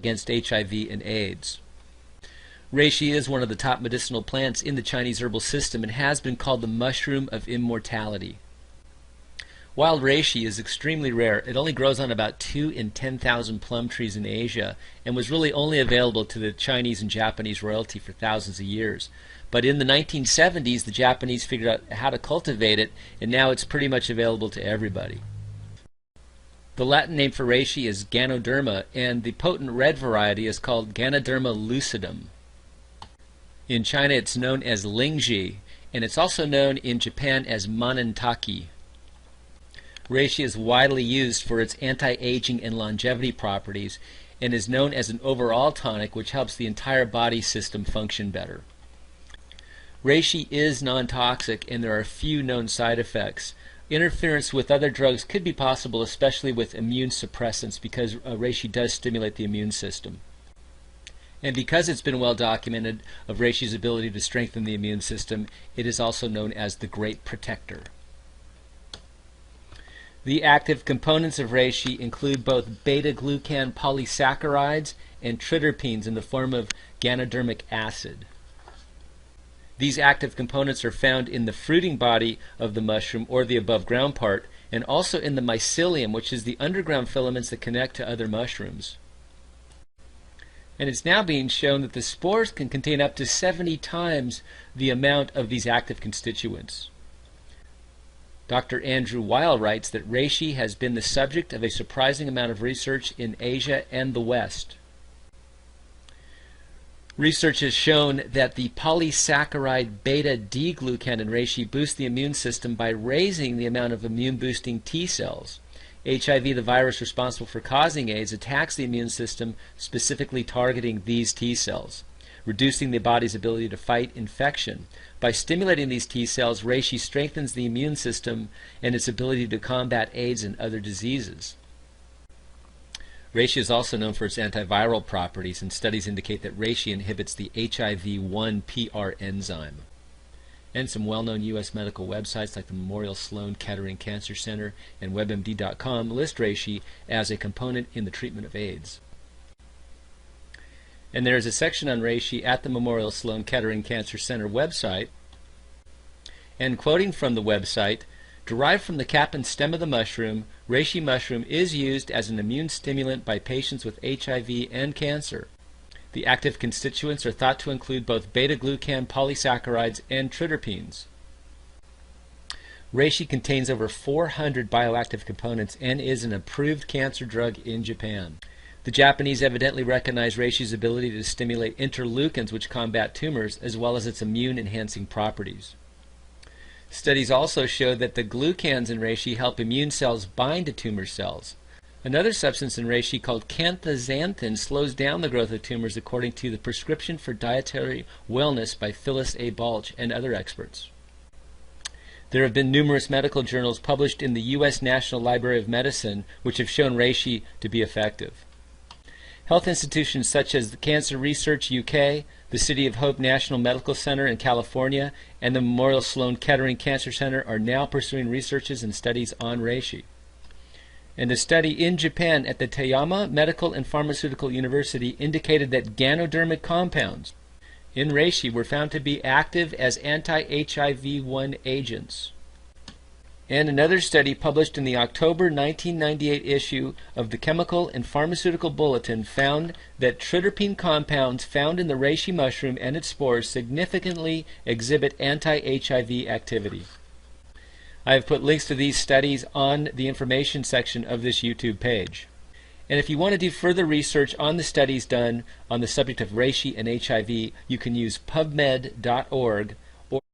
against HIV and AIDS. Reishi is one of the top medicinal plants in the Chinese herbal system and has been called the mushroom of immortality. Wild reishi is extremely rare. It only grows on about 2 in 10,000 plum trees in Asia and was really only available to the Chinese and Japanese royalty for thousands of years. But in the 1970s, the Japanese figured out how to cultivate it, and now it's pretty much available to everybody. The Latin name for reishi is Ganoderma, and the potent red variety is called Ganoderma Lucidum. In China, it's known as lingji, and it's also known in Japan as manentaki. Reishi is widely used for its anti-aging and longevity properties and is known as an overall tonic which helps the entire body system function better. Reishi is non-toxic and there are few known side effects. Interference with other drugs could be possible, especially with immune suppressants, because reishi does stimulate the immune system. And because it's been well documented of reishi's ability to strengthen the immune system, it is also known as the Great Protector. The active components of reishi include both beta-glucan polysaccharides and triterpenes in the form of ganodermic acid. These active components are found in the fruiting body of the mushroom, or the above ground part, and also in the mycelium, which is the underground filaments that connect to other mushrooms. And it's now being shown that the spores can contain up to 70 times the amount of these active constituents. Dr. Andrew Weil writes that reishi has been the subject of a surprising amount of research in Asia and the West. Research has shown that the polysaccharide beta-D-glucan in reishi boosts the immune system by raising the amount of immune-boosting T cells. HIV, the virus responsible for causing AIDS, attacks the immune system, specifically targeting these T cells, reducing the body's ability to fight infection. By stimulating these T cells, reishi strengthens the immune system and its ability to combat AIDS and other diseases. Reishi is also known for its antiviral properties, and studies indicate that reishi inhibits the HIV-1 PR enzyme. And some well-known U.S. medical websites like the Memorial Sloan Kettering Cancer Center and WebMD.com list reishi as a component in the treatment of AIDS. And there is a section on reishi at the Memorial Sloan Kettering Cancer Center website. And quoting from the website, derived from the cap and stem of the mushroom, reishi mushroom is used as an immune stimulant by patients with HIV and cancer. The active constituents are thought to include both beta-glucan polysaccharides and triterpenes. Reishi contains over 400 bioactive components and is an approved cancer drug in Japan. The Japanese evidently recognize reishi's ability to stimulate interleukins which combat tumors, as well as its immune-enhancing properties. Studies also show that the glucans in reishi help immune cells bind to tumor cells. Another substance in reishi called canthaxanthin slows down the growth of tumors according to the Prescription for Dietary Wellness by Phyllis A. Balch and other experts. There have been numerous medical journals published in the U.S. National Library of Medicine which have shown reishi to be effective. Health institutions such as the Cancer Research UK, the City of Hope National Medical Center in California, and the Memorial Sloan Kettering Cancer Center are now pursuing researches and studies on reishi. And a study in Japan at the Toyama Medical and Pharmaceutical University indicated that ganodermic compounds in reishi were found to be active as anti-HIV-1 agents. And another study published in the October 1998 issue of the Chemical and Pharmaceutical Bulletin found that triterpene compounds found in the reishi mushroom and its spores significantly exhibit anti-HIV activity. I have put links to these studies on the information section of this YouTube page. And if you want to do further research on the studies done on the subject of reishi and HIV, you can use pubmed.org